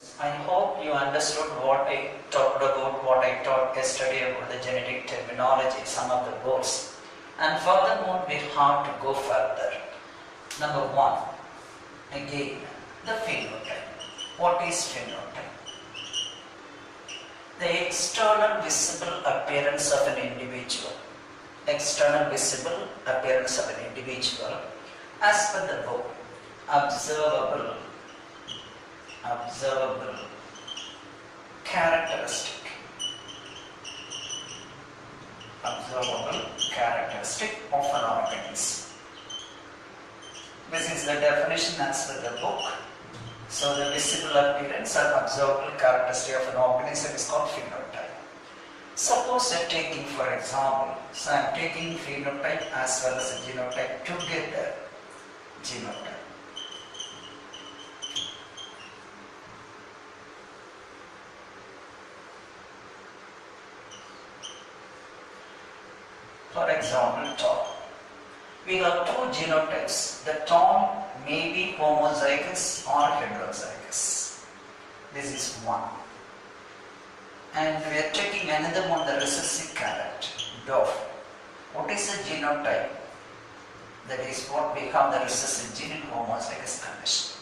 I hope you understood what I talked about, what I taught yesterday about the genetic terminology, some of the words. And furthermore, we have to go further. Number one, again, the phenotype. What is phenotype? The external visible appearance of an individual. External visible appearance of an individual as per the book. Observable characteristic. Observable characteristic of an organism. This is the definition as per the book. So the visible appearance or observable characteristic of an organism is called phenotype. Suppose you are taking, for example, so I am taking phenotype as well as a genotype together. Genotype. For example, Tom. We have two genotypes. The Tom may be homozygous or heterozygous. This is one. And we are taking another one, the recessive character, dove. What is the genotype? That is what we have, the recessive gene in homozygous condition.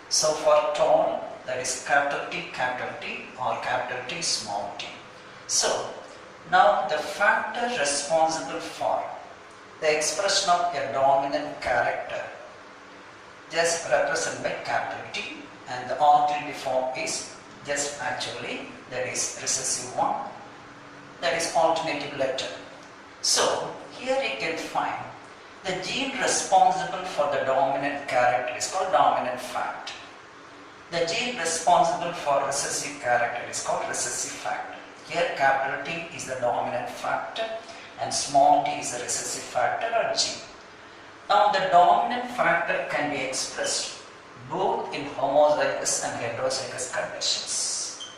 So for Tom, that is capital T or capital T small t. So now the factor responsible for the expression of a dominant character just represented by capital T, and the alternative form is just actually that is recessive one, that is alternative letter. So here you can find the gene responsible for the dominant character is called dominant factor. The gene responsible for recessive character is called recessive factor. Here capital T is the dominant factor and small t is the recessive factor or gene. Now the dominant factor can be expressed both in homozygous and heterozygous conditions.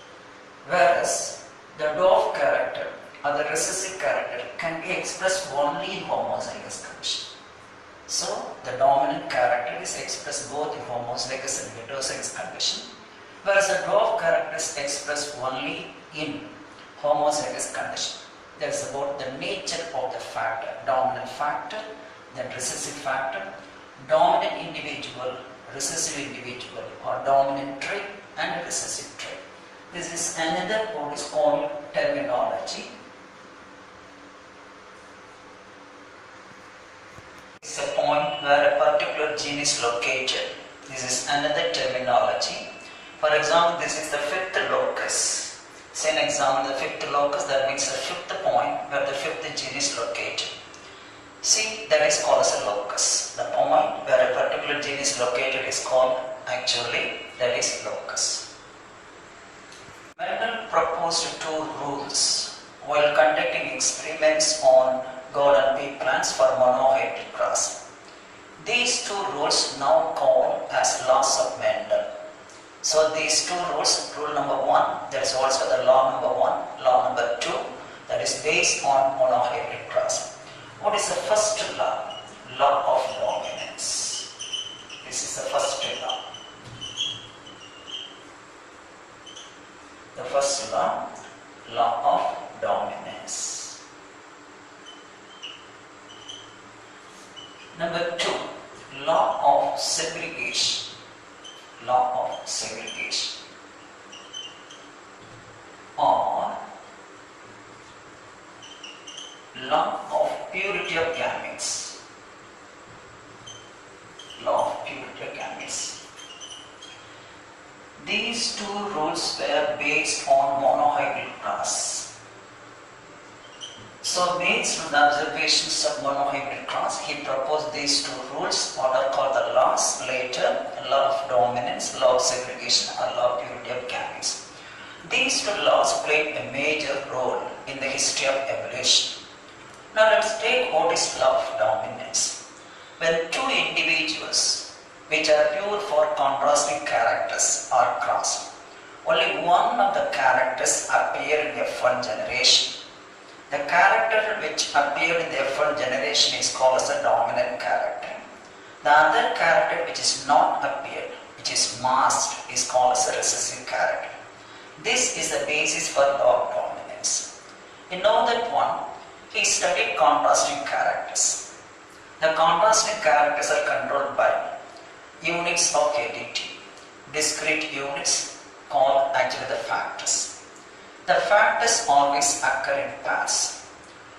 Whereas the dwarf character or the recessive character can be expressed only in homozygous condition. So the dominant character is expressed both in homozygous and heterozygous condition, whereas the dwarf character is expressed only in homozygous condition. That is about the nature of the factor, dominant factor, then recessive factor, dominant individual, recessive individual, or dominant trait and recessive trait. This is another what is called terminology. It's a point where a particular gene is located. This is another terminology. For example, this is the fifth locus. Say an example, the fifth locus, that means the fifth point where the fifth gene is located. See, that is called as a locus. The point where a particular gene is located is called actually, that is locus. Mendel proposed two rules while conducting experiments on garden pea plants for monohybrid cross. These two rules now called as laws of Mendel. So these two rules, rule number one, that is also the law number one, law number two, that is based on monohybrid cross. What is the first law? Law of dominance. This is the first law. The first law, law of dominance. Number two, law of segregation. Law of segregation, or law of purity of gametes. Law of purity of gametes. These two rules were based on monohybrid cross. So based on the observations of monohybrid cross, he proposed these two rules, what are called the laws later, law of dominance, law of segregation, or law of purity of gametes. These two laws played a major role in the history of evolution. Now let's take what is law of dominance. When two individuals which are pure for contrasting characters are crossed, only one of the characters appear in the F1 generation. The character which appeared in the F1 generation is called as a dominant character. The other character which is not appeared which is masked is called as a recessive character. This is the basis for law of dominance. You know that one, he studied contrasting characters. The contrasting characters are controlled by units of entity, discrete units called actually the factors. The factors always occur in pairs.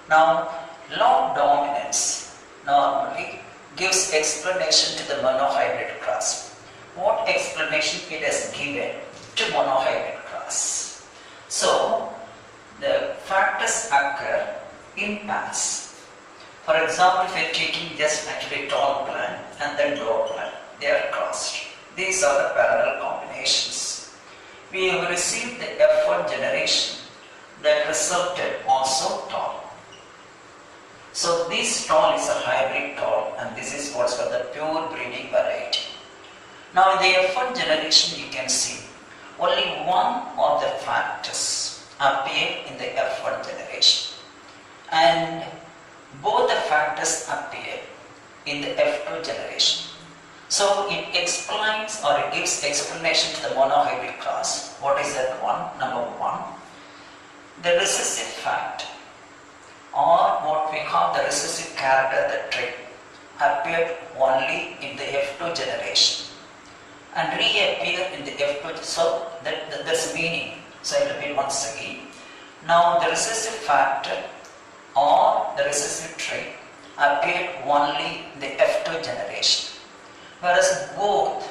Now, law of dominance normally gives explanation to the monohybrid class. What explanation it has given to monohybrid class? So, the factors occur in pairs. For example, if we are taking just actually tall plan and then low plan, they are crossed. These are the parallel combinations. We have received the F1 generation that resulted also tall. So this tall is a hybrid tall and this is what's called the pure breeding variety. Now in the F1 generation you can see only one of the factors appear in the F1 generation and both the factors appear in the F2 generation. So it explains or it gives explanation to the monohybrid class. What is that one? Number one, the recessive factor or what we call the recessive character, the trait, appeared only in the F2 generation and reappear in the F2. So that's meaning. So I repeat once again. Now the recessive factor or the recessive trait appeared only in the F2 generation, whereas both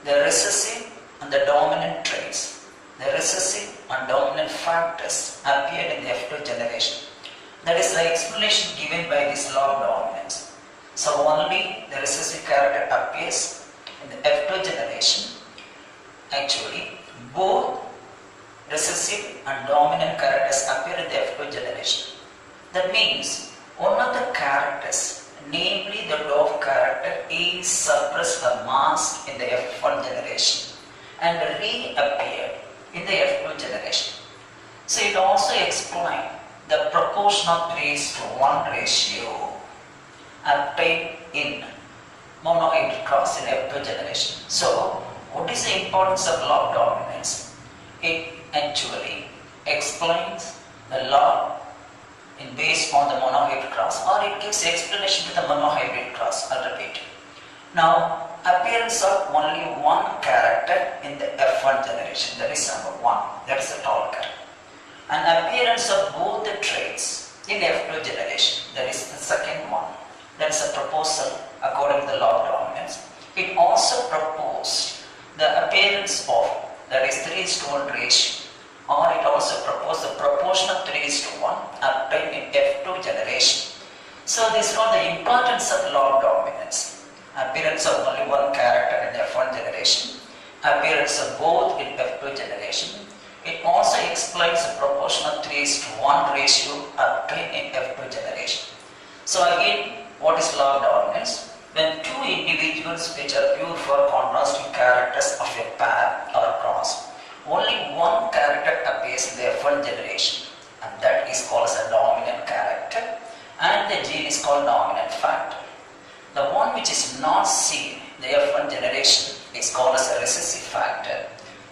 the recessive and the dominant traits, the recessive and dominant factors appeared in the F2 generation. That is the explanation given by this law of dominance. So only the recessive character appears in the F2 generation. Actually, both recessive and dominant characters appear in the F2 generation. That means one of the characters, namely the dwarf character, is suppressed or masked in the F1 generation and reappeared in the F2 generation. So it also explains the proportion of 3:1 ratio obtained in monohybrid cross in F2 generation. So what is the importance of law of dominance? It actually explains the law based on the monohybrid cross, or it gives explanation to the monohybrid cross. I'll repeat. Now, appearance of only one character in the F1 generation, that is number one, that is the tall character. And appearance of both the traits in F2 generation, that is the second one, that is a proposal according to the law of dominance. It also proposed the appearance of, that is 3:1 ratio, or it also proposed the proportion of 3:1 obtained in F2 generation. So this is called the importance of law of dominance. Appearance of only one character in F1 generation, appearance of both in F2 generation. It also explains the proportion of 3:1 ratio obtained in F2 generation. So again, what is law of dominance? When two individuals which are pure for contrasting characters of a pair or cross, only one character appears in the F1 generation, and that is called as a dominant character, and the gene is called dominant factor. The one which is not seen in the F1 generation is called as a recessive factor.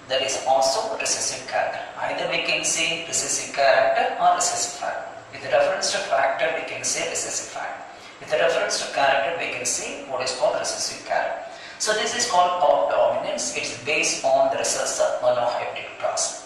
That is also recessive character. Either we can say recessive character or recessive factor. With reference to factor, we can say recessive factor. With reference to character, we can say what is called recessive character. So this is called law of dominance. It is based on the results of monohybrid cross.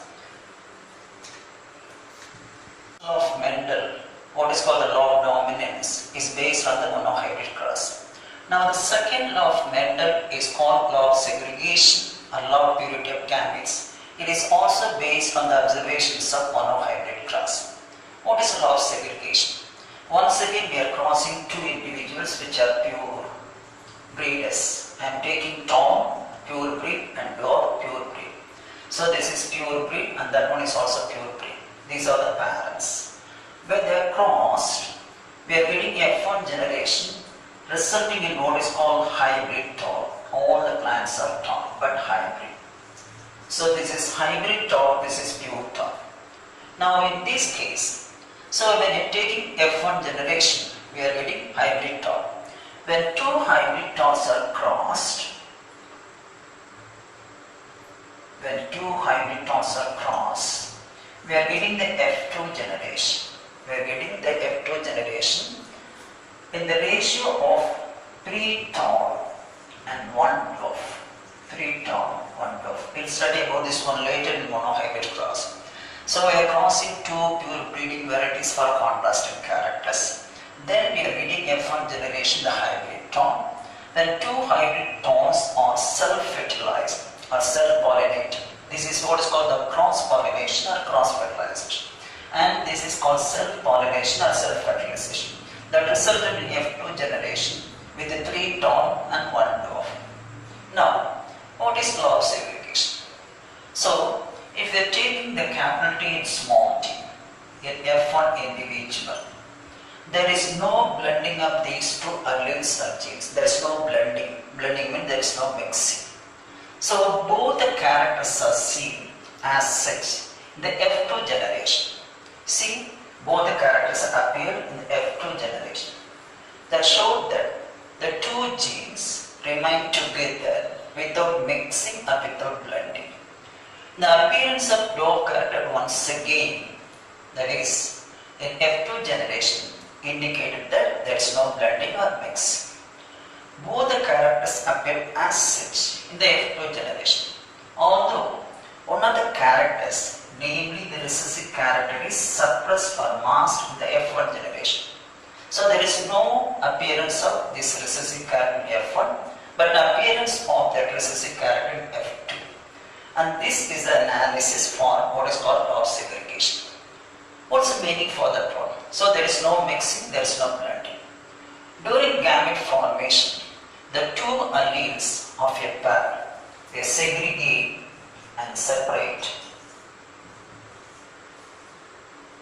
Law of Mendel, what is called the law of dominance, is based on the monohybrid cross. Now the second law of Mendel is called law of segregation or law of purity of gametes. It is also based on the observations of monohybrid cross. What is the law of segregation? Once again we are crossing two individuals which are pure breeders. I am taking Tom, pure breed, and dog, pure breed. So this is pure breed and that one is also pure breed. These are the parents. When they are crossed, we are getting F1 generation resulting in what is called hybrid tall. All the plants are tall, but hybrid. So this is hybrid tall, this is pure tall. Now in this case, so when you are taking F1 generation, we are getting hybrid tall. When two hybrid talls are crossed, when two hybrid tones are crossed, we are getting the F2 generation. We are getting the F2 generation in the ratio of 3 tau and 1 dwarf. 3 tau, 1 dwarf. We'll study about this one later in monohybrid cross. So we are crossing two pure breeding varieties for contrasting characters. Then we are getting F1 generation, the hybrid tone. Then two hybrid tones are self-fertilized or self-pollinated. This is what is called the cross-pollination or cross-fertilization. And this is called self-pollination or self-fertilization. That resulted in F2 generation with a 3 tone and 1 dwarf. Now, what is law of segregation? So, if we are taking the capital T and small t, in F1 individual, there is no blending of these two alleles or genes. There is no blending. Blending means there is no mixing. So, both the characters are seen as such in the F2 generation. See, both the characters appear in the F2 generation. That showed that the two genes remain together without mixing or without blending. The appearance of dwarf character once again, that is in F2 generation, indicated that there is no blending or mixing. Both the characters appear as such in the F2 generation. Although one of the characters, namely the recessive character, is suppressed or masked in the F1 generation. So there is no appearance of this recessive character in F1, but the appearance of that recessive character in F2. And this is the analysis for what is called law of segregation. What's the meaning for that one? So there is no mixing, there is no blending. During gamete formation, the two alleles of a pair, they segregate and separate,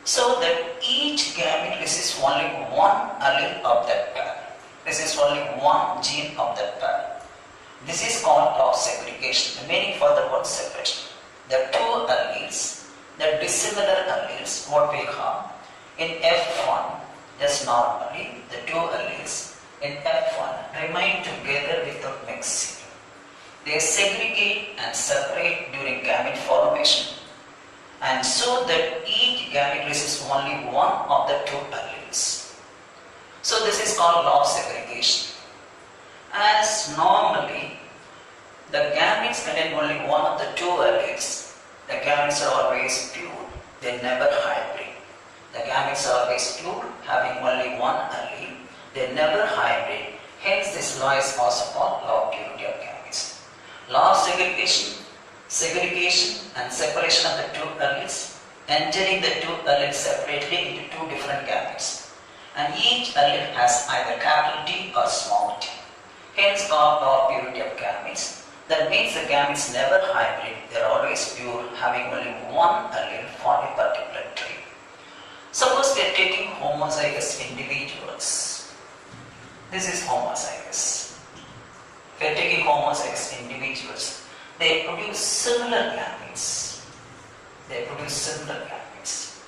so that each gamete receives only one allele of that pair. This is only one gene of that pair. This is called law of segregation. The meaning for the word separation. The two alleles, the dissimilar alleles, what we have in F1, just normally the two alleles in F1 remain together without mixing. They segregate and separate during gamete formation, and so that each gamete receives only one of the two alleles. So this is called law of segregation. As normally the gametes contain only one of the two alleles, the gametes are always pure, they never hybrid. The gametes are always pure, having only one allele, they never hybrid. Hence this law is also called law of purity of gametes. Law of segregation, segregation and separation of the two alleles, entering the two alleles separately into two different gametes. And each allele has either capital T or small t. Hence called law of purity of gametes. That means the gametes never hybrid, they are always pure, having only one allele for a particular trait. Suppose we are taking homozygous individuals. This is homozygous. If we are taking homozygous individuals, they produce similar gametes. They produce similar gametes.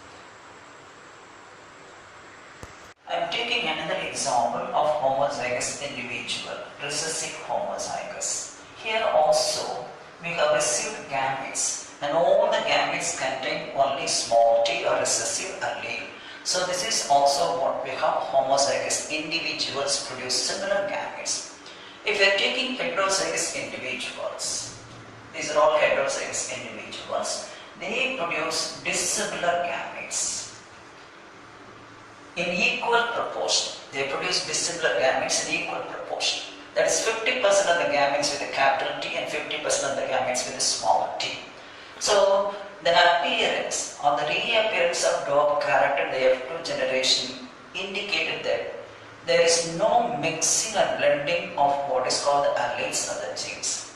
I am taking another example of homozygous individual, recessive homozygous. Here also we have received gametes, and all the gametes contain only small t or recessive allele. So this is also what we have, homozygous individuals produce similar gametes. If we are taking heterozygous individuals, these are all heterozygous individuals, they produce dissimilar gametes in equal proportion. They produce dissimilar gametes in equal proportion. That is 50% of the gametes with a capital T and 50% of the gametes with a small t. So the appearance or the reappearance of dwarf character in the F2 generation indicated that there is no mixing or blending of what is called the alleles of the genes.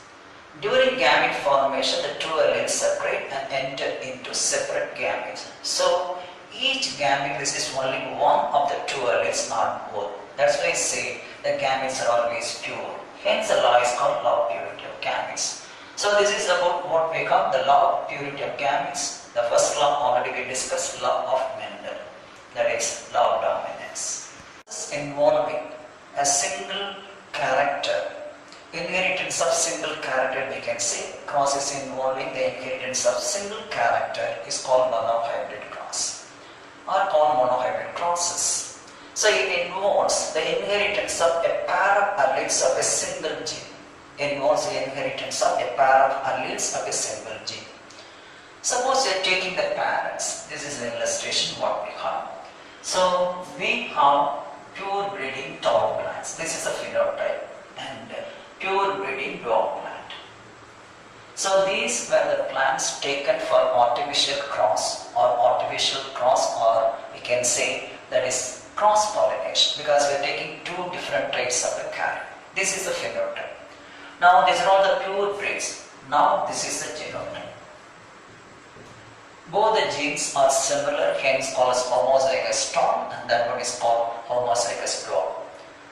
During gamete formation, the two alleles separate and enter into separate gametes. So each gamete receives only one of the two alleles, not both. That's why I say the gametes are always pure. Hence the law is called law of purity of gametes. So this is about what we call the law of purity of gametes. The first law already we discussed, law of Mendel, that is law of dominance. Involving a single character Inheritance of single character, we can say crosses involving the inheritance of single character is called monohybrid cross or called monohybrid crosses. So it involves the inheritance of a pair of alleles of a single gene. Involves the inheritance of a pair of alleles of a single gene. Suppose you are taking the parents. This is an illustration what we have. So we have pure breeding tall plants. This is a phenotype, and pure breeding dwarf plant. So these were the plants taken for artificial cross or we can say that is cross pollination, because we are taking two different traits of the carrot. This is the phenotype. Now these are all the pure breeds. Now this is the genotype. Both the genes are similar, hence called as homozygous tall, and that one is called homozygous dwarf.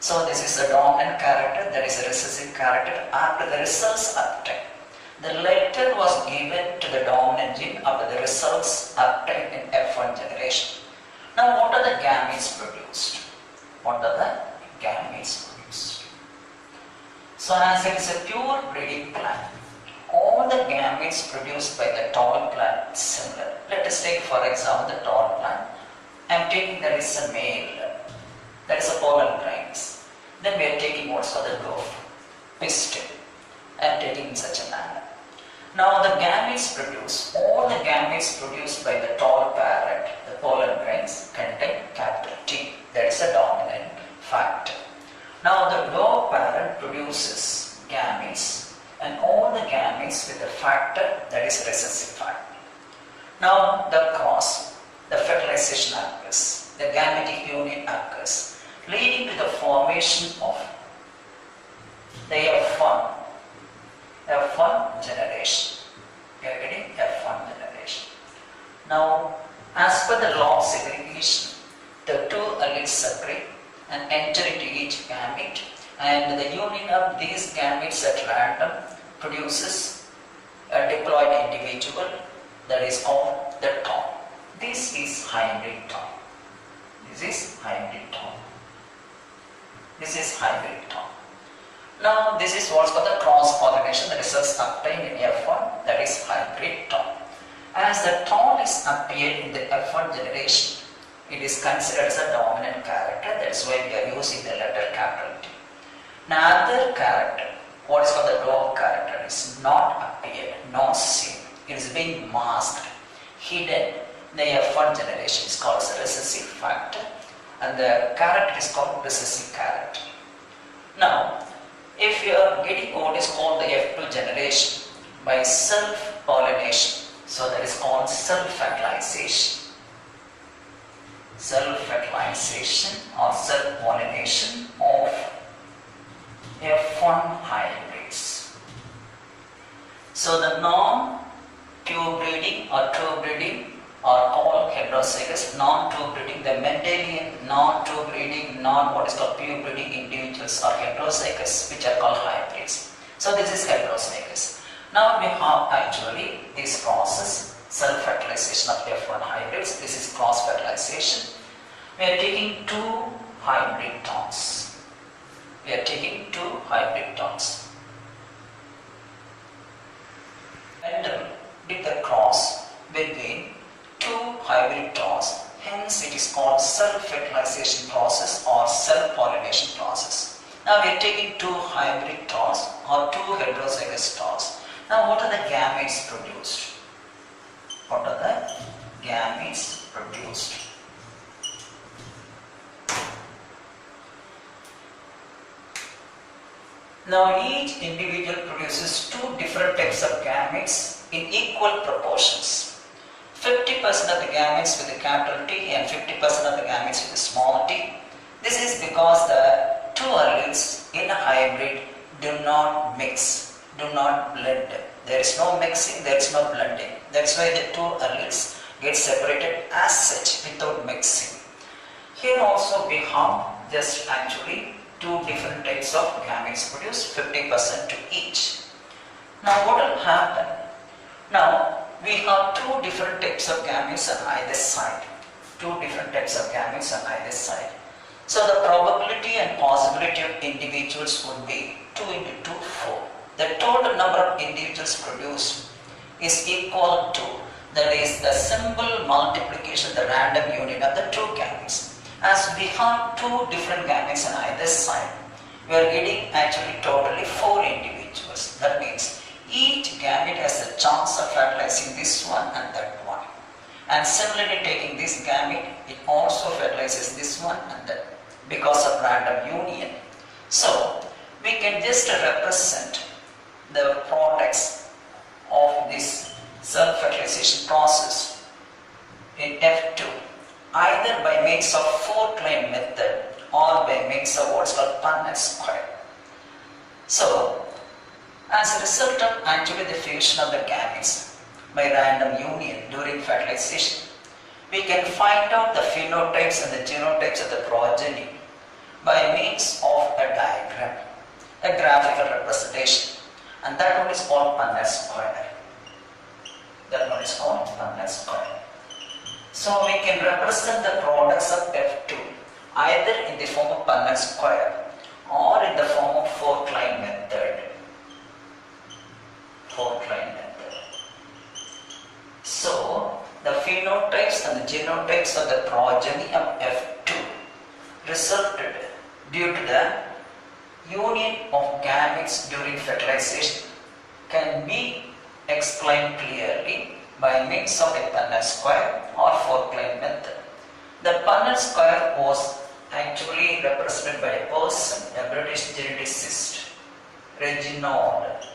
So this is the dominant character, that is a recessive character. After the results obtained, the letter was given to the dominant gene after the results obtained in F1 generation. Now what are the gametes produced? What are the gametes produced? So as it is a pure breeding plant, all the gametes produced by the tall plant is similar. Let us take for example the tall plant. I am taking that is a male, that is a pollen grains. Then we are taking what's called the growth pistil. I am taking in such a manner. Now the gametes produced, all the gametes produced by the tall parent, the pollen grains, contain capital T. That is a dominant factor. Now the dwarf parent produces gametes, and all the gametes with a factor that is recessive factor. Now the cross, the fertilization occurs, the gametic union occurs, leading to the formation of the F1 generation. You are getting F1 generation. Now, as per the law of segregation, the two alleles separate and enter into each gamete, and the union of these gametes at random produces a diploid individual that is called the tom. This is hybrid tom. This is hybrid tom. This is hybrid tom. Now this is what's called the cross pollination, the results obtained in F1, that is hybrid tom. As the tom is appeared in the F1 generation, it is considered as a dominant character. That is why we are using the letter capital T. Another character, what is called the dwarf character, is not appeared, not seen. It is being masked, hidden. The F1 generation is called as a recessive factor, and the character is called recessive character. Now, if you are getting what is called the F2 generation by self-pollination, so that is called self-fertilization. Self-fertilization or self-pollination of F1 hybrids. So the non-pure breeding or true breeding are all heterozygous. Non-true breeding, the Mendelian non-true breeding, what is called pure breeding individuals are heterozygous, which are called hybrids. So this is heterozygous. Now we have actually this process, self-fertilization of F1 hybrids. This is cross-fertilization. We are taking two hybrid toms. We are taking two hybrid toms. And did the cross between two hybrid toms. Hence it is called self-fertilization process or self-pollination process. Now we are taking two hybrid toms or two heterozygous toms. Now what are the gametes produced? What are the gametes produced? Now each individual produces two different types of gametes in equal proportions. 50% of the gametes with the capital T and 50% of the gametes with the small t. This is because the two alleles in a hybrid do not mix, do not blend. There is no mixing, there is no blending. That's why the two alleles get separated as such without mixing. Here also we have just actually two different types of gametes produced, 50% to each. Now what will happen? Now we have two different types of gametes on either side. Two different types of gametes on either side. So the probability and possibility of individuals would be 2 into 2, 4. The total number of individuals produced is equal to, that is the simple multiplication, the random union of the two gametes. As we have two different gametes on either side, we are getting actually totally 4 individuals. That means each gamete has a chance of fertilizing this one and that one. And similarly, taking this gamete, it also fertilizes this one and that, because of random union. So we can just represent the products of this self-fertilization process in F2 either by means of four-cline method or by means of what's called Punnett square. So as a result of actually the fusion of the gametes by random union during fertilization, we can find out the phenotypes and the genotypes of the progeny by means of a diagram, a graphical representation, and that one is called Punnett square. That one is called Punnett square. So we can represent the products of F2 either in the form of Punnett square or in the form of four-cline method. Four-cline method. So the phenotypes and the genotypes of the progeny of F2 resulted due to the union of gametes during fertilization can be explained clearly by means of a Punnett square or four-cline method. The Punnett square was actually represented by a person, a British geneticist, Reginald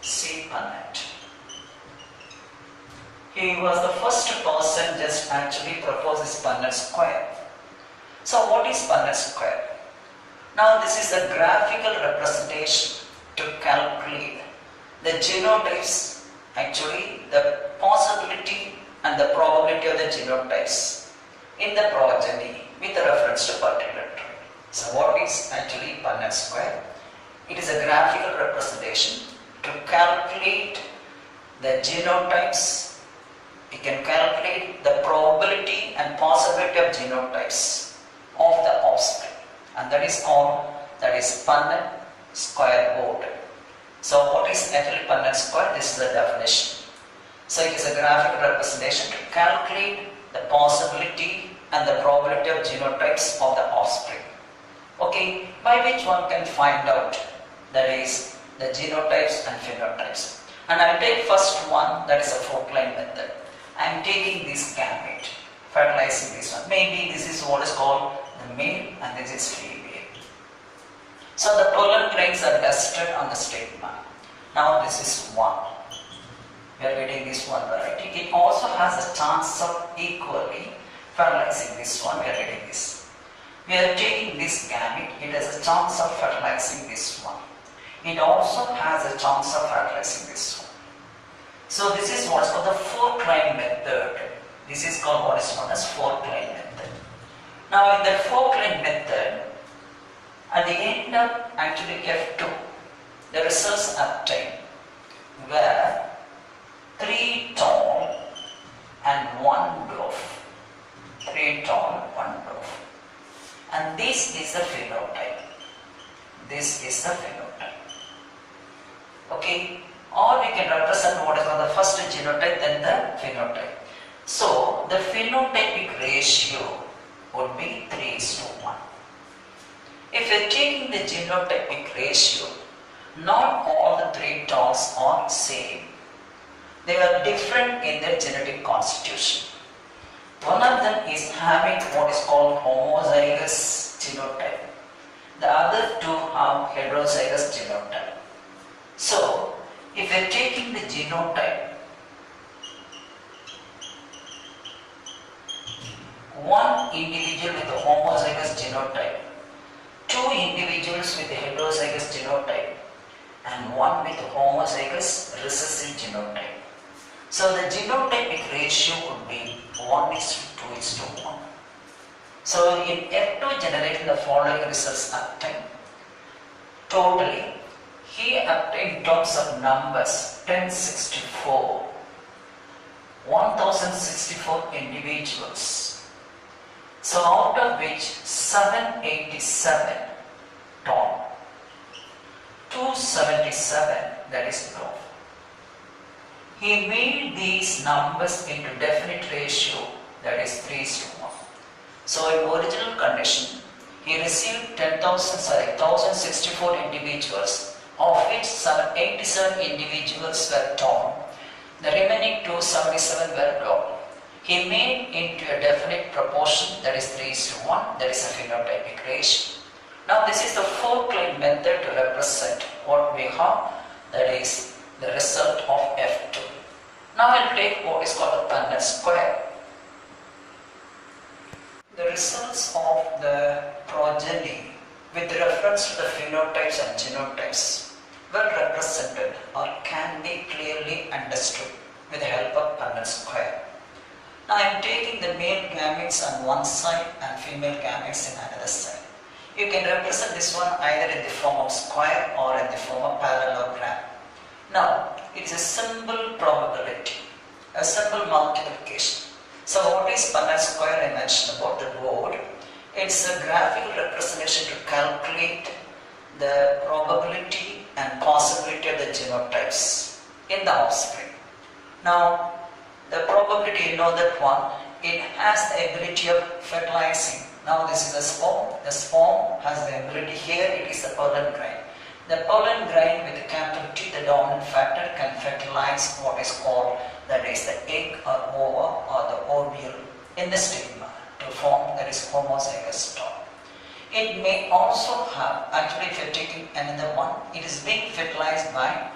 C. Punnett. He was the first person just actually proposed this Punnett square. So what is Punnett square? Now this is a graphical representation to calculate the genotypes, actually the possibility and the probability of the genotypes in the progeny with reference to particular trait. So what is actually Punnett square? It is a graphical representation to calculate the genotypes. You can calculate the probability and possibility of genotypes of the offspring, and that is called, that is Punnett square board. So what is actually Punnett square? This is the definition. So it is a graphical representation to calculate the possibility and the probability of genotypes of the offspring. Okay, by which one can find out, that is the genotypes and phenotypes. And I will take first one, that is a four-cline method. I am taking this gamete, fertilizing this one. Maybe this is what is called the male and this is female. So the pollen grains are dusted on the stigma. Now this is one. We are getting this one variety. It also has a chance of equally fertilizing this one. We are getting this. We are taking this gamete. It has a chance of fertilizing this one. It also has a chance of fertilizing this one. So this is what is called the four-cline method. This is called what is known as four-cline method. Now in the four-cline method, at the end of actually F2, the results obtained were 3 tall and 1 dwarf. 3 tall, 1 dwarf. And this is the phenotype. This is the phenotype. Okay? Or we can represent what is called the first genotype, then the phenotype. So the phenotypic ratio would be 3:1. If we are taking the genotypic ratio, not all the 3 talls are same. They are different in their genetic constitution. One of them is having what is called homozygous genotype. The other two have heterozygous genotype. So, if we are taking the genotype, one individual with a homozygous genotype, 2 individuals with a heterozygous genotype, and 1 with a homozygous recessive genotype. So the genotypic ratio would be 1:2:1. So in F2 generating the following results obtained. Totally, he obtained in terms of numbers 1064, 1064 individuals. So out of which 787 tall 277, that is growth. He made these numbers into definite ratio, that is 3:1. So in original condition, he received 1,064 individuals, of which 787 individuals were torn. The remaining 277 were blocked. He made into a definite proportion, that is 3:1, that is a phenotypic ratio. Now this is the four-claim method to represent what we have, that is the result of F2. Now I will take what is called the Punnett square. The results of the progeny with reference to the phenotypes and genotypes were represented or can be clearly understood with the help of Punnett square. Now I am taking the male gametes on one side and female gametes in another side. You can represent this one either in the form of square or in the form of parallelogram. Now it is a simple probability, a simple multiplication. So what is Punnett square I mentioned about the board? It's a graphical representation to calculate the probability and possibility of the genotypes in the offspring. Now the probability, you know that one, it has the ability of fertilizing. Now this is a sperm. The sperm has the ability, here it is the pollen grain. The pollen grain with the capital T, the dominant factor, can fertilize what is called, that is the egg or ova or the ovule in the stigma to form, that is homozygous stalk. It may also have, actually if you are taking another one, it is being fertilized by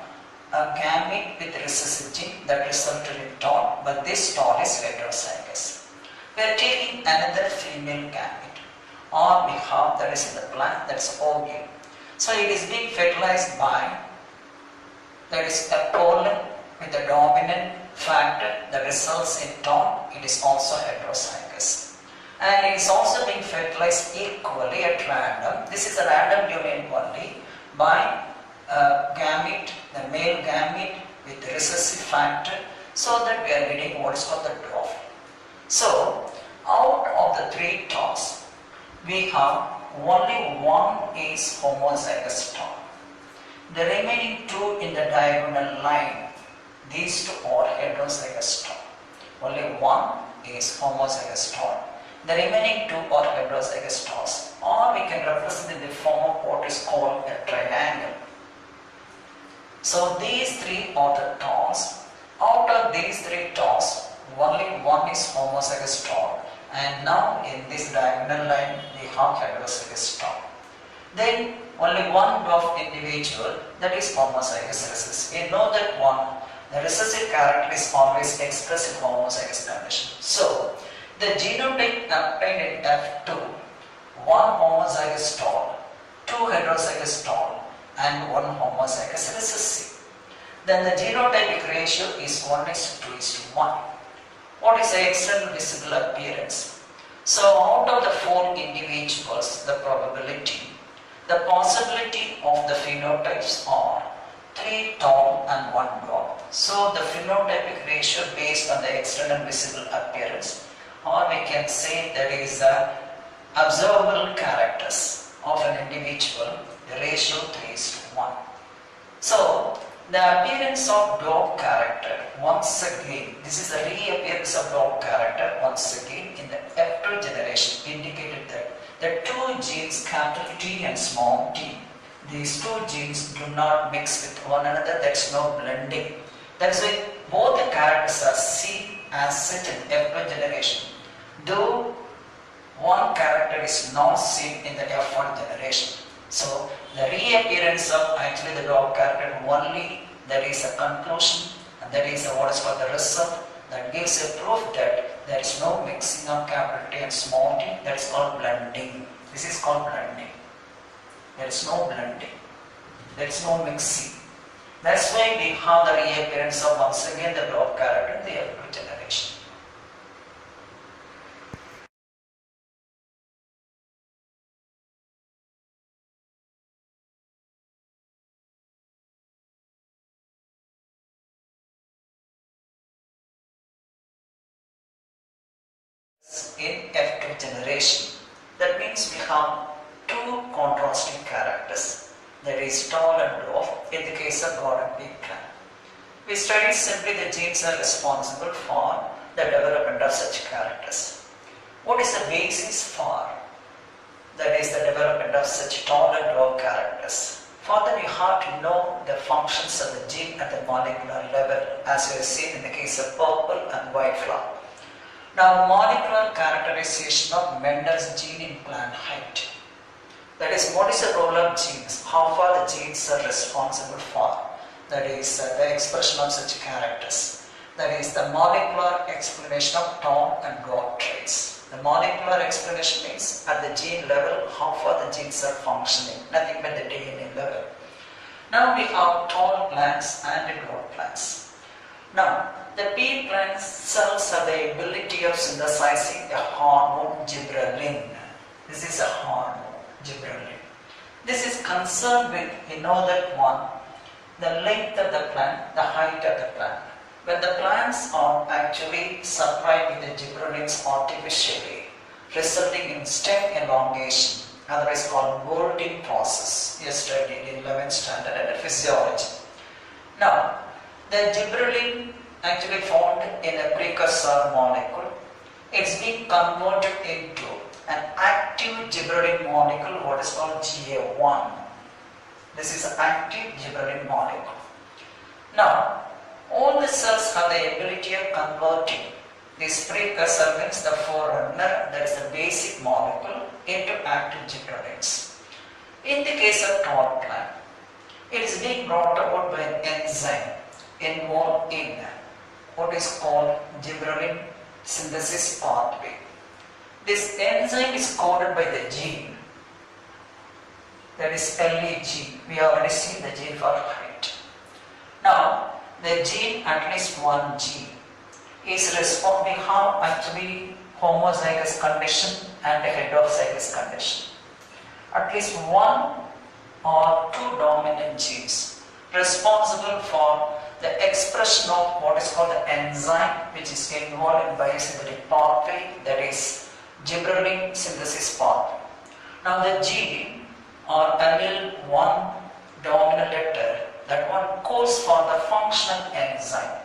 a gamete with recessive gene that resulted in torn, but this torn is heterozygous. We are taking another female gamete, or we have, that is in the plant, that is ovule. So it is being fertilized by, that is a pollen with the dominant factor that results in torn. It is also heterozygous. And it is also being fertilized equally at random. This is a random domain only by gamete, the male gamete with recessive factor, so that we are getting what is called the dwarf. So out of the three tops, we have only one is homozygous torn. The remaining two in the diagonal line, these two are heterozygous torn. Only one is homozygous torn. The remaining two are heterozygous torns, or we can represent in the form of what is called a triangle. So these three are the torns. Out of these three torns, only one is homozygous torn, and now in this diagonal line we have heterozygous torn. Then only one dwarf individual, that is homozygous recessive. We know that one, the recessive character is always expressed in homozygous condition. So the genotype obtained in F2, one homozygous torn, two heterozygous torn, and one homozygous recessive. Then the genotypic ratio is 1:2:1. What is the external visible appearance? So out of the four individuals, the probability, the possibility of the phenotypes are 3 tall and 1 dwarf. So the phenotypic ratio based on the external visible appearance, or we can say that is the observable characters of an individual, the ratio 3:1. So the appearance of dwarf character, once again, this is the reappearance of dwarf character once again in the F2 generation, indicated that the two genes capital T and small t, these two genes do not mix with one another, there is no blending. That is why both the characters are seen as such in F1 generation, though one character is not seen in the F1 generation. So the reappearance of actually the dwarf character only, there is a conclusion, and that is what is called the result, that gives a proof that there is no mixing of capital T and small t, that is called blending. This is called blending. There is no blending, there is no mixing. That's why we have the reappearance of once again the dwarf character in the F2 generation. In F2 generation, that means we have two contrasting characters. that is tall and dwarf in the case of garden pea plant. We study simply the genes are responsible for the development of such characters. What is the basis for that is the development of such tall and dwarf characters? For that you have to know the functions of the gene at the molecular level, as we have seen in the case of purple and white flower. Now, molecular characterization of Mendel's gene in plant height. That is, what is the role of genes? How far the genes are responsible for? That is, the expression of such characters. That is, the molecular explanation of tall and dwarf traits. The molecular explanation means at the gene level, how far the genes are functioning, nothing but the DNA level. Now we have tall plants and dwarf plants. Now, the pea plant cells have the ability of synthesizing the hormone gibberellin. This is a hormone, gibberellin. This is concerned with, you know that one, the length of the plant, the height of the plant. When the plants are actually supplied with the gibberellins artificially, resulting in stem elongation, otherwise called bolting process, you studied in 11th standard and physiology. Now, the gibberellin actually found in a precursor molecule, it's being converted into an active gibberellin molecule, what is called GA1. This is an active gibberellin molecule. Now, all the cells have the ability of converting this precursor, means the forerunner, that is the basic molecule, into active gibberellins. In the case of tall plant, it is being brought about by an enzyme involved in what is called gibberellin synthesis pathway. This enzyme is coded by the gene, that is LE gene. We have already seen the gene for height. Now, the gene, at least one gene, is responsible. We have actually homozygous condition and a heterozygous condition. At least one or two dominant genes responsible for the expression of what is called the enzyme, which is involved in biosynthetic pathway, that is gibberellin synthesis pathway. Now, the gene or allele one dominant letter, that one codes for the functional enzyme.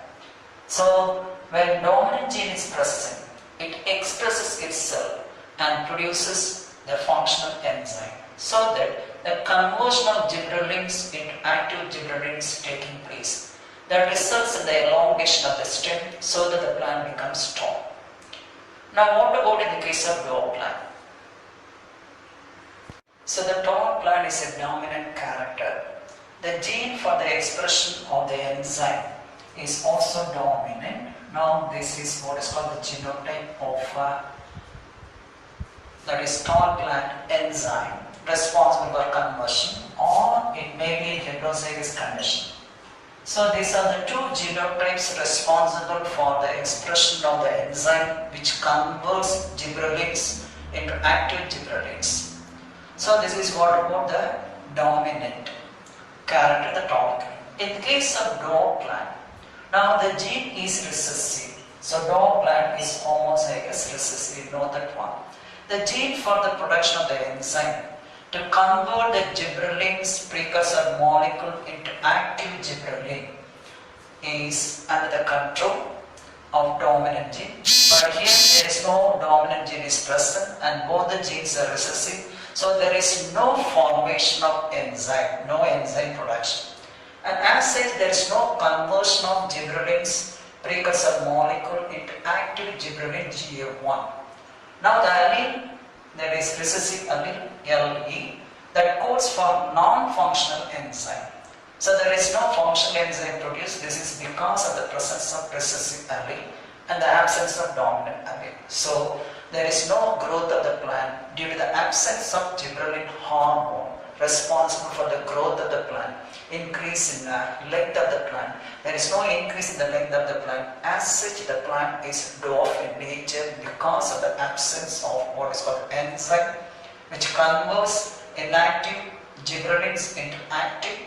So, when dominant gene is present, it expresses itself and produces the functional enzyme, so that the conversion of gibberellins into active gibberellins is taking place. That results in the elongation of the stem, so that the plant becomes tall. Now, what about in the case of dwarf plant? So, the tall plant is a dominant character. The gene for the expression of the enzyme is also dominant. Now, this is what is called the genotype of that is tall plant enzyme responsible for conversion, or it may be in heterozygous condition. So, these are the two genotypes responsible for the expression of the enzyme which converts gibberellins into active gibberellins. So, this is what about the dominant character, the tall plant. In the case of dwarf plant, now the gene is recessive. So, dwarf plant is homozygous recessive, know that one. The gene for the production of the enzyme to convert the gibberellin's precursor molecule into active gibberellin is under the control of dominant gene. But here there is no dominant gene is present and both the genes are recessive. So there is no formation of enzyme, no enzyme production. And as such, there is no conversion of gibberellin's precursor molecule into active gibberellin GA1. Now the allele, that is recessive allele LE, that codes for non-functional enzyme. So there is no functional enzyme produced. This is because of the presence of recessive allele and the absence of dominant allele. So there is no growth of the plant due to the absence of gibberellin hormone responsible for the growth of the plant, increase in length of the plant. There is no increase in the length of the plant. As such, the plant is dwarf in nature because of the absence of what is called enzyme, which converts inactive gibberellins into active.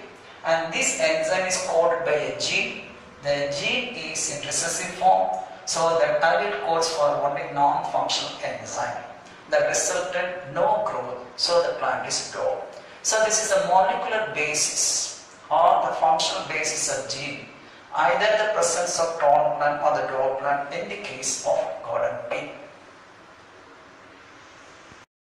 And this enzyme is coded by a gene. The gene is in recessive form, so the allele codes for only non-functional enzyme. That resulted no growth, so the plant is dwarf. So this is a molecular basis or the functional basis of gene, either the presence of tone plant or the growth plant in the case of codon P.